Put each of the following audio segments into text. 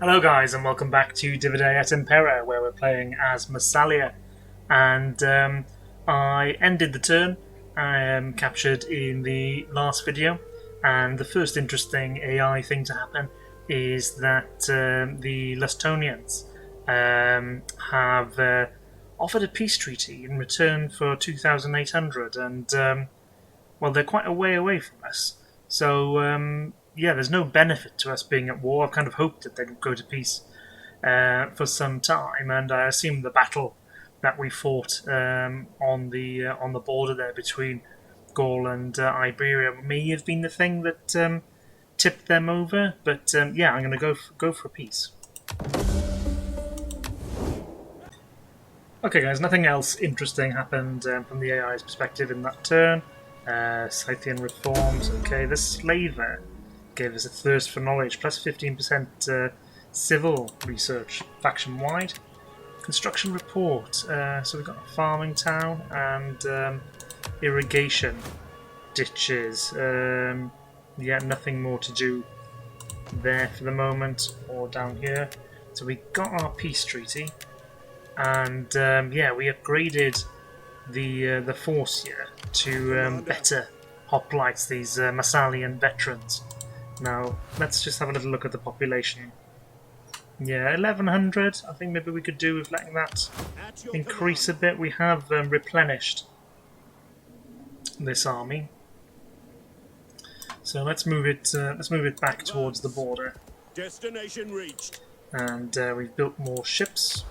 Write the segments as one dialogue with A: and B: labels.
A: Hello guys and welcome back to DeI et Impera, where we're playing as Massalia. And I ended the turn captured in the last video, and the first interesting AI thing to happen is that the Lustonians have offered a peace treaty in return for 2,800, and well, they're quite a way away from us. So yeah, there's no benefit to us being at war. I've kind of hoped that they'd go to peace for some time, and I assume the battle that we fought on the border there between Gaul and Iberia may have been the thing that tipped them over. But yeah, I'm going to go for peace. Okay, guys, nothing else interesting happened from the AI's perspective in that turn. Scythian reforms. Okay, the slaver gave us a thirst for knowledge, plus 15% civil research faction-wide. Construction report. So we've got a farming town and irrigation ditches. Yeah, nothing more to do there for the moment, or down here. So we got our peace treaty, and yeah, we upgraded the force here to better hoplites these Massalian veterans. Now, let's just have a little look at the population. Yeah, 1,100. I think maybe we could do with letting that increase a bit. We have replenished this army, so let's move it back towards the border.
B: Destination reached.
A: And we've built more ships.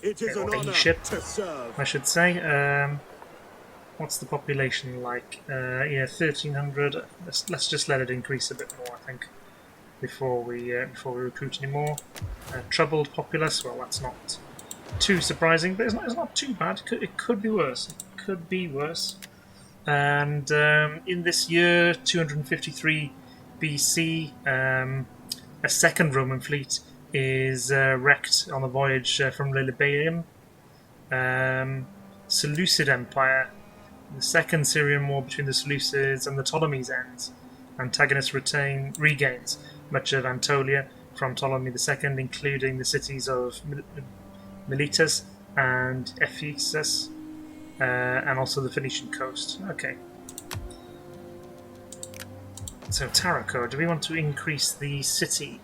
B: It is an honor
A: ship,
B: to serve.
A: I should say. What's the population like? Yeah, 1,300. Let's just let it increase a bit more, I think, before we recruit any more. Troubled populace. Well, that's not too surprising, but it's not too bad. It could be worse. It could be worse. And in this year, 253 BC, a second Roman fleet is wrecked on a voyage from Lilybæum. Seleucid Empire. The Second Syrian War between the Seleucids and the Ptolemies ends. Antagonist regains much of Anatolia from Ptolemy II, including the cities of Miletus and Ephesus, and also the Phoenician coast. Okay. So Tarraco, do we want to increase the city?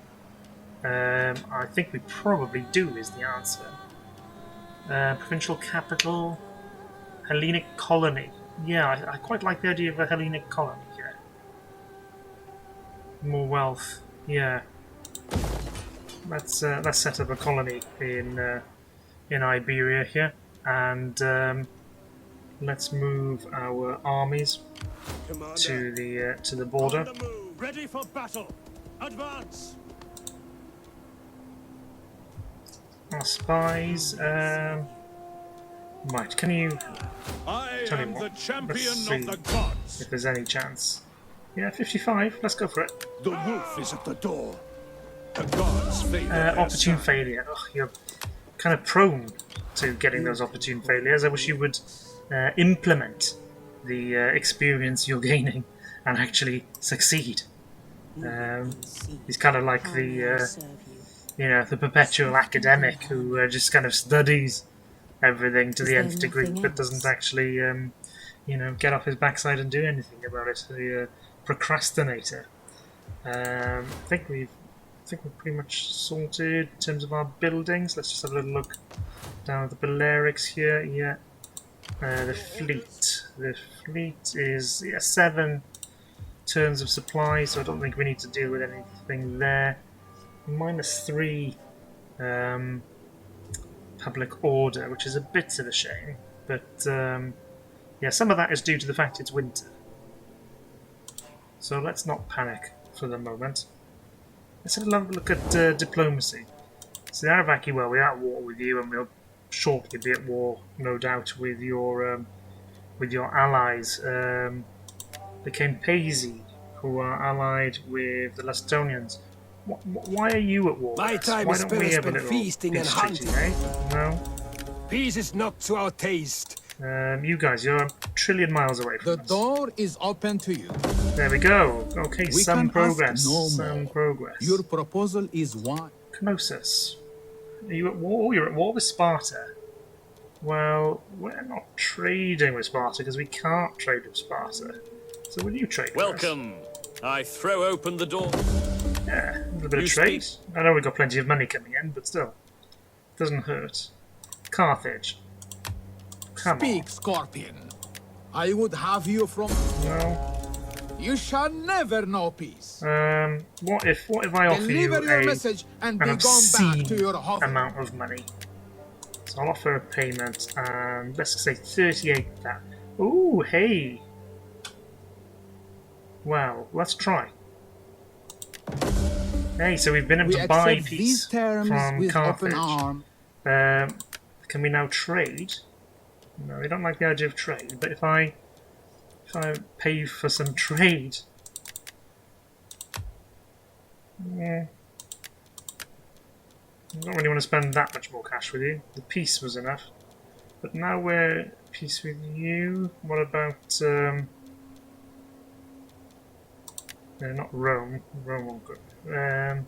A: I think we probably do, is the answer. Provincial capital, Hellenic colony. Yeah, I quite like the idea of a Hellenic colony here. More wealth. Yeah. Let's set up a colony in Iberia here, and let's move our armies to the border.
B: Ready for battle. Advance.
A: Our spies. Right, can you tell me
B: the champion
A: Let's see
B: of the gods.
A: if there's any chance? Yeah, 55. Let's go for it.
B: The wolf is at the door. The gods favor
A: Opportune failure. Ugh, you're kind of prone to getting those opportune failures. I wish you would implement the experience you're gaining and actually succeed. He's kind of like the the perpetual academic who just kind of studies everything to the nth degree, but doesn't actually, get off his backside and do anything about it. The procrastinator. I think we're pretty much sorted in terms of our buildings. Let's just have a little look down at the Balearics here. Yeah, the fleet. The fleet is 7 turns of supply, so I don't think we need to deal with anything there. -3. Public order, which is a bit of a shame, but yeah, some of that is due to the fact it's winter. So let's not panic for the moment. Let's have a look at diplomacy. So the Aravaki, well, we're at war with you, and we'll shortly be at war, no doubt, with your allies, the Campesi, who are allied with the Lustonians. Why are you at war?
C: My time is
A: spent
C: feasting and hunting.
A: No?
C: Peace is not to our taste.
A: You guys, you're a trillion miles away from
D: The
A: us.
D: door is open to you.
A: There we go. Okay,
D: We
A: some
D: can
A: progress.
D: ask no
A: Some
D: more.
A: progress.
D: Your proposal is one.
A: Knossos. Are you at war? Oh, you're at war with Sparta. Well, we're not trading with Sparta because we can't trade with Sparta. So will you trade with us?
D: Welcome. I throw open the door.
A: Yeah, a little bit
D: You
A: of trade.
D: speak?
A: I know we've got plenty of money coming in, but still. Doesn't hurt. Carthage. Come
E: Speak, Scorpion. I would have you from...
A: on. Well,
E: You shall never know peace.
A: what if I offer you
E: Deliver your
A: an
E: message and be gone
A: obscene
E: back to your hovel.
A: amount of money? So I'll offer a payment, and let's say 38 of that. Ooh, hey. Well, let's try. Hey, so we've been able
E: We
A: to buy
E: accept
A: peace
E: these terms
A: from
E: with
A: Carthage.
E: open arm.
A: Can we now trade? No, we don't like the idea of trade, but if I pay you for some trade... Yeah. I don't really want to spend that much more cash with you. The peace was enough. But now we're at peace with you. What about... no, not Rome. Rome won't go. Are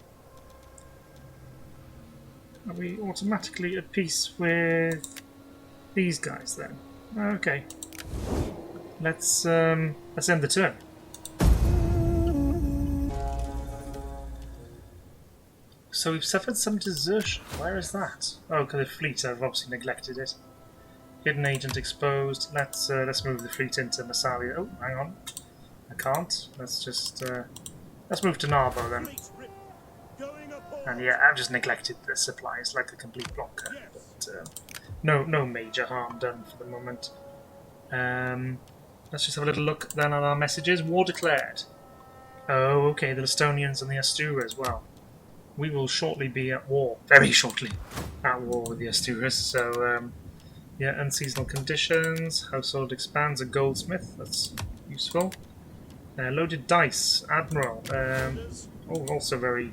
A: we automatically at peace with these guys then? Okay. Let's end the turn. So we've suffered some desertion. Where is that? Oh, because the fleet have obviously neglected it. Hidden agent exposed. Let's move the fleet into Massalia. Oh, hang on. I can't. Let's just let's move to Narbo then. And yeah, I've just neglected the supplies like a complete blocker. But no major harm done for the moment. Let's just have a little look then at our messages. War declared. Oh, okay. The Estonians and the Asturias as well. We will shortly be at war, very shortly, at war with the Asturias. So, yeah, unseasonal conditions, household expands, a goldsmith, that's useful. Loaded dice, admiral, also very,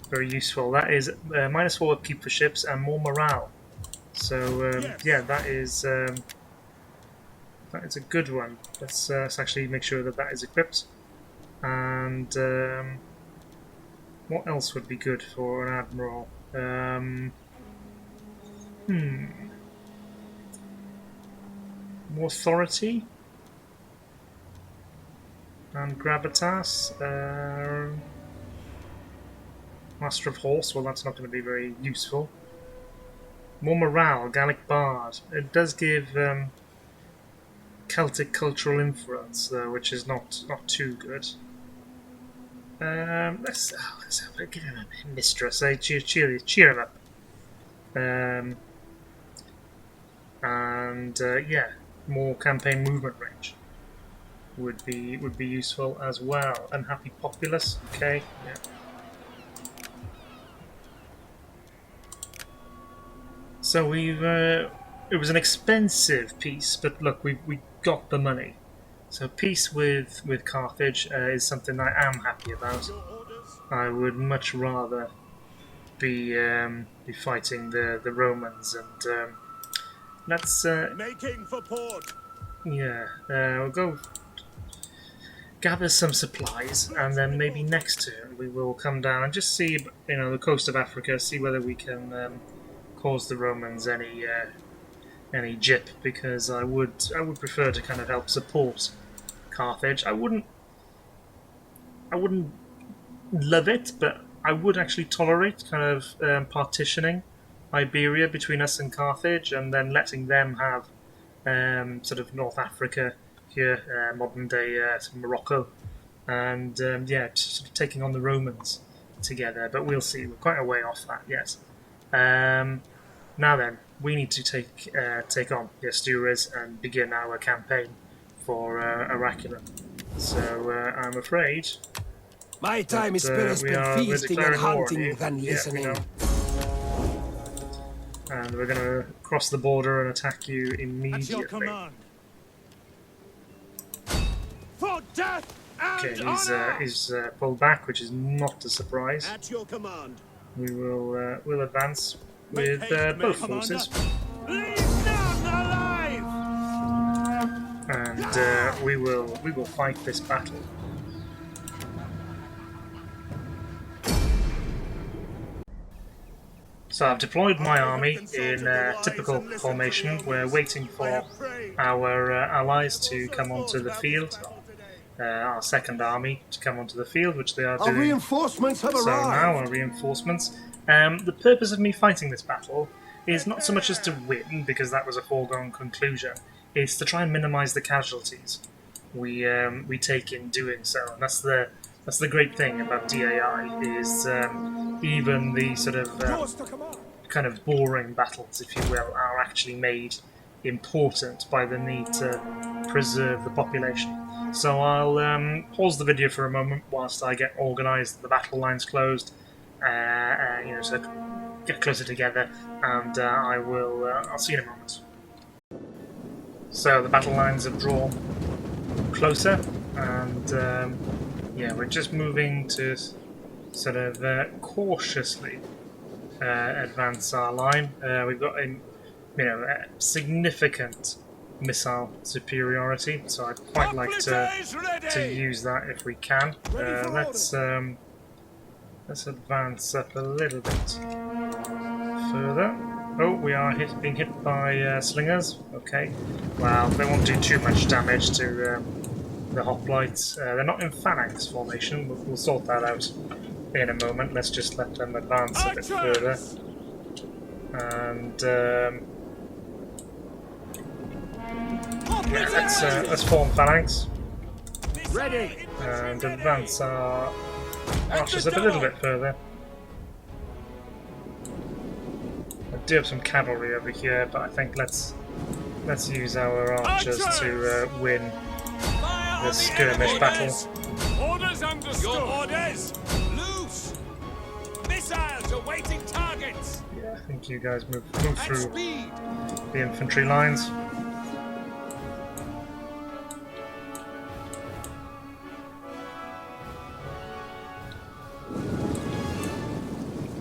A: very useful. That is -4 upkeep for ships and more morale. So, yeah, that is a good one. Let's actually make sure that that is equipped. And what else would be good for an admiral? More authority and gravitas. Master of horse. Well, that's not going to be very useful. More morale. Gallic bard. It does give Celtic cultural influence, though, which is not too good. Let's give him a mistress. Cheer him up. Yeah, more campaign movement range would be useful as well. Unhappy populace. Okay. Yeah. So we've it was an expensive peace, but look, we got the money. So peace with Carthage is something I am happy about. I would much rather be fighting the Romans, and let's
C: Making for port.
A: yeah, we'll go gather some supplies, and then maybe next turn we will come down and just see, the coast of Africa, see whether we can cause the Romans any jip, because I would prefer to kind of help support Carthage. I wouldn't love it, but I would actually tolerate kind of partitioning Iberia between us and Carthage, and then letting them have sort of North Africa here, modern day Morocco, and yeah, sort of taking on the Romans together. But we'll see. We're quite a way off that yet. Now then, we need to take on the Asturias and begin our campaign for Oraculum. So I'm afraid
C: My time is
A: we're
C: spent feasting and
A: declaring war on
C: hunting
A: you.
C: than
A: Yeah, we
C: listening.
A: know. And we're going to cross the border and attack you
C: At your
A: immediately.
C: command. For death and
A: Okay,
C: honor.
A: he's pulled back, which is not a surprise.
C: At your command.
A: We will we'll advance with
C: Make haste,
A: both
C: Commander.
A: forces,
C: Leave none alive.
A: and we will fight this battle. So I've deployed my army in typical formation. We're waiting for our allies to come onto the field. Our second army to come onto the field, which they are
B: Our
A: doing.
B: reinforcements have
A: So
B: arrived.
A: now our reinforcements. The purpose of me fighting this battle is not so much as to win, because that was a foregone conclusion. It's to try and minimise the casualties we take in doing so, and that's the great thing about DAI is even the sort of kind of boring battles, if you will, are actually made important by the need to preserve the population. So I'll pause the video for a moment whilst I get organised, the battle lines closed, so get closer together, and I'll see you in a moment. So the battle lines have drawn closer, and we're just moving to sort of cautiously advance our line. We've got a significant missile superiority, so I'd quite like to use that if we can. Let's advance up a little bit further. Oh, we are being hit by slingers. Okay, well, they won't do too much damage to the hoplites. They're not in phalanx formation. We'll sort that out in a moment. Let's just let them advance a bit further. And let's form phalanx.
C: Ready.
A: And advance our archers up a little bit further. I do have some cavalry over here, but I think let's use our archers to win the skirmish battle.
D: Orders understood. Your orders. Loose. Missiles awaiting targets.
A: Yeah, I think you guys move through the infantry lines.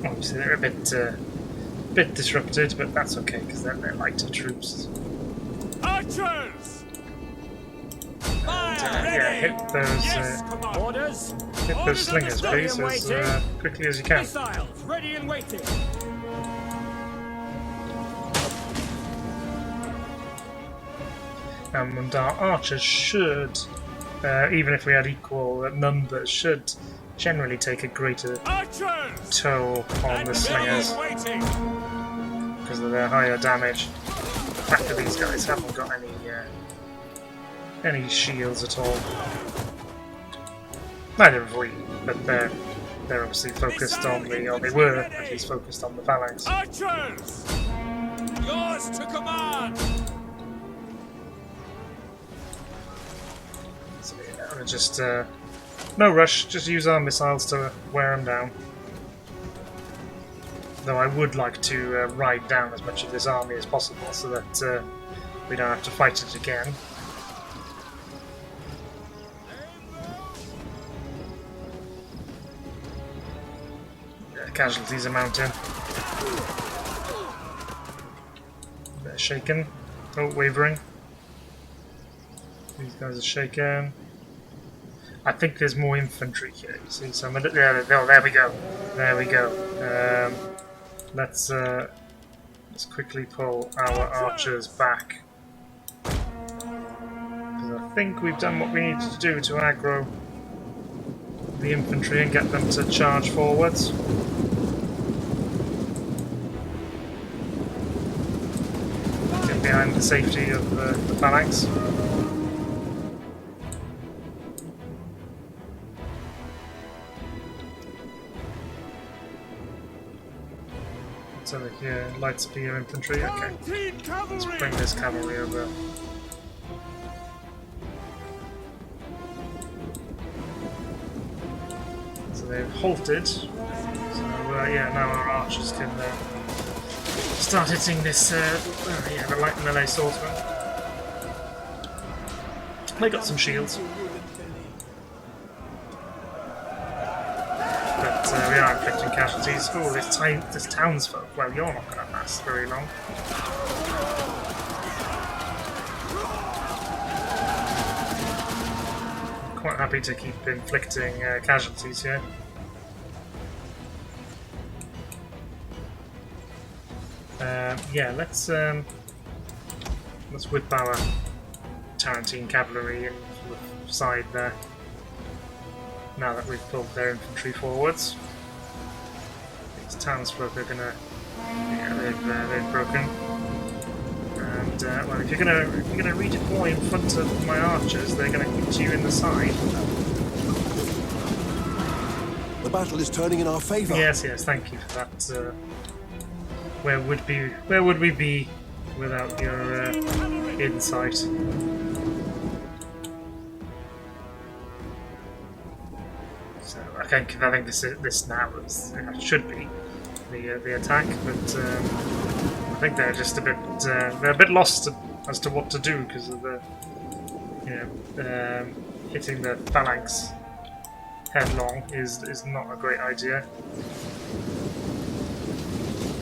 A: Obviously, they're a bit disrupted, but that's okay because they're lighter troops.
D: Archers.
A: Hit those
D: Orders.
A: hit those slingers, please, as quickly as you can.
D: Missiles ready and waiting.
A: And our archers should, even if we had equal numbers, should generally take a greater toll on the slingers because of their higher damage. The fact that these guys haven't got any shields at all. Neither have we, but they're obviously focused on the, or they were at least focused on the phalanx.
D: Archers, yours to command.
A: So just no rush, just use our missiles to wear them down. Though I would like to ride down as much of this army as possible so that we don't have to fight it again. Casualties are mounting. They're shaken. Oh, wavering. These guys are shaken. I think there's more infantry here. You see some of it? There we go. There we go. Let's quickly pull our archers back. Because I think we've done what we needed to do to aggro the infantry and get them to charge forwards. Get behind the safety of the phalanx. What's over here? Light spear infantry. Okay. Let's bring this cavalry over. So they've halted. So now our archers can start hitting this. The light melee swordsman. They got some shields, but we are inflicting casualties. Oh, this townsfolk. Well, you're not going to last very long. Quite happy to keep inflicting casualties here. Yeah, let's whip our Tarantine cavalry in from the side there. Now that we've pulled their infantry forwards, these townsfolk are gonna, yeah, they've broken. And well, if you're gonna redeploy in front of my archers, they're gonna hit you in the side.
B: The battle is turning in our favor.
A: Yes, thank you for that. Where would we be without your insight? So I think this now should be the attack, but I think they're just a bit lost as to what to do because of the hitting the phalanx headlong is not a great idea.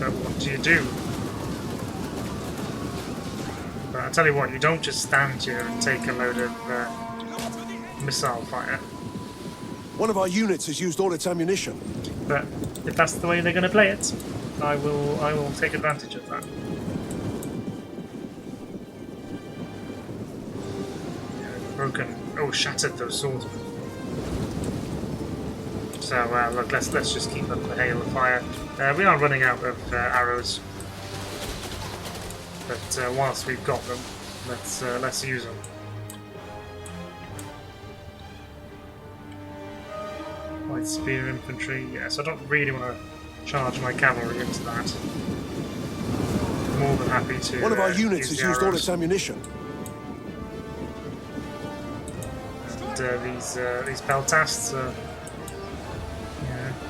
A: But what do you do? But I tell you what, you don't just stand here and take a load of missile fire.
B: One of our units has used all its ammunition.
A: But if that's the way they're going to play it, I will take advantage of that. Broken. Oh, shattered those swords. So look, let's just keep up the hail of fire. We are running out of arrows, but whilst we've got them, let's use them. Light spear infantry. Yes, I don't really want to charge my cavalry into that. More than happy to.
B: One of our units
A: use
B: has used all
A: arrows.
B: its ammunition.
A: And these peltasts are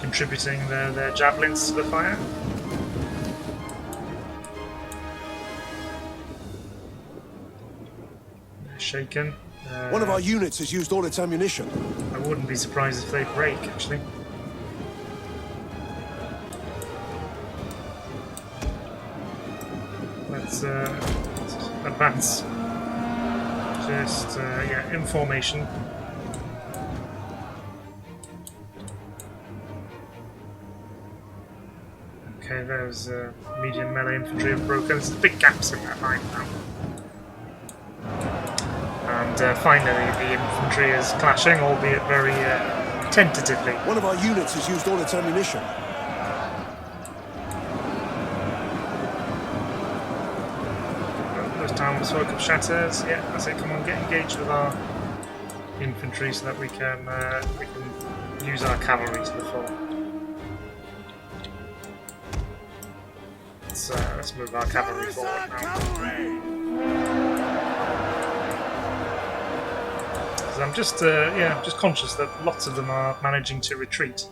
A: contributing their javelins to the fire. They're shaken.
B: One of our units has used all its ammunition.
A: I wouldn't be surprised if they break, actually. Let's advance. Just, in formation. Okay, there's medium melee infantry have broken. There's big gaps in that line now. And finally the infantry is clashing, albeit very tentatively.
B: One of our units has used all its ammunition.
A: Those townsfolk have shattered. Yeah, that's it. Come on, get engaged with our infantry so that we can use our cavalry to the full. Let's move our cavalry forward now. So I'm just just conscious that lots of them are managing to retreat.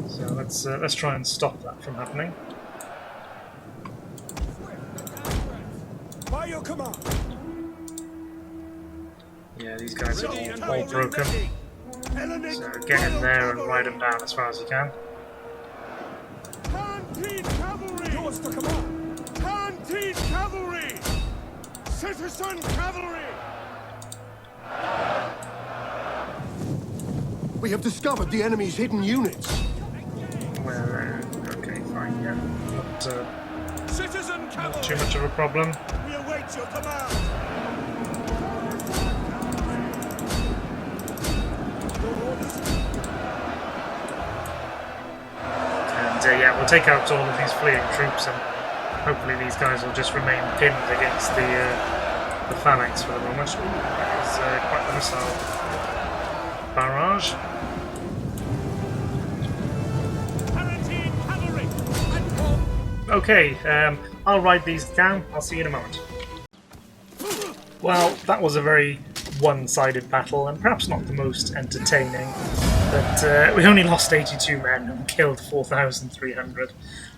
A: So let's try and stop that from happening.
C: By your command.
A: Yeah, these guys are all broken. So get in there and ride them down as far as you can.
C: Tarantine cavalry. Yours to command. Tarantine cavalry. Citizen cavalry.
B: We have discovered the enemy's hidden units.
A: Well, okay, fine, yeah.
C: Citizen
A: Not
C: cavalry.
A: too much of a problem.
C: We await your command.
A: And yeah, we'll take out all of these fleeing troops, and hopefully these guys will just remain pinned against the phalanx for the moment. Ooh, that is quite the missile barrage.
C: Tarantine cavalry.
A: Okay, I'll ride these down. I'll see you in a moment. Well, that was a very one-sided battle, and perhaps not the most entertaining. But we only lost 82 men and killed 4,300.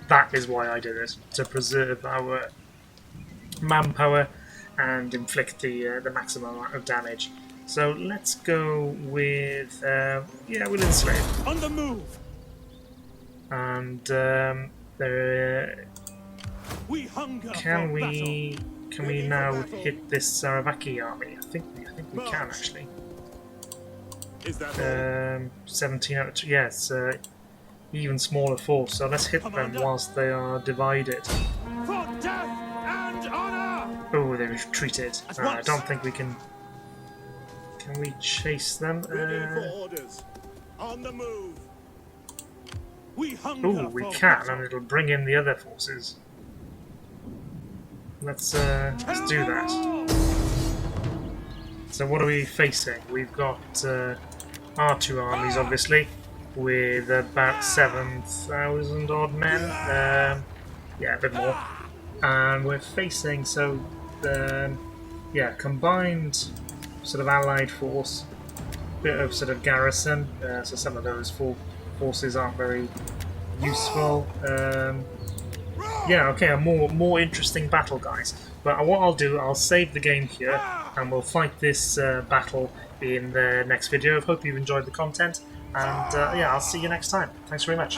A: That is why I did it, to preserve our manpower and inflict the maximum amount of damage. So let's go with we'll enslave.
C: On the move.
A: And
C: We hunger
A: can
C: for
A: we now hit this Saravaki army? I think we can actually.
C: battle. Is that all?
A: 17 out of 2. Yes. even smaller force. So let's hit them
C: Commander.
A: whilst they are divided.
C: For death and honor!
A: Oh, they retreated.
C: At
A: I
C: once.
A: don't think we can. Can we chase them?
C: Ready for orders. On the move. We hunger
A: Oh, we
C: for
A: can,
C: battle.
A: and it'll bring in the other forces. Let's do that. So what are we facing? We've got our two armies, obviously, with about 7,000 odd men. Yeah, a bit more. And we're facing, yeah, combined sort of allied force, bit of sort of garrison, so some of those forces aren't very useful. Yeah, okay, a more interesting battle, guys. But what I'll do, I'll save the game here, and we'll fight this battle in the next video. I hope you've enjoyed the content, and yeah, I'll see you next time. Thanks very much.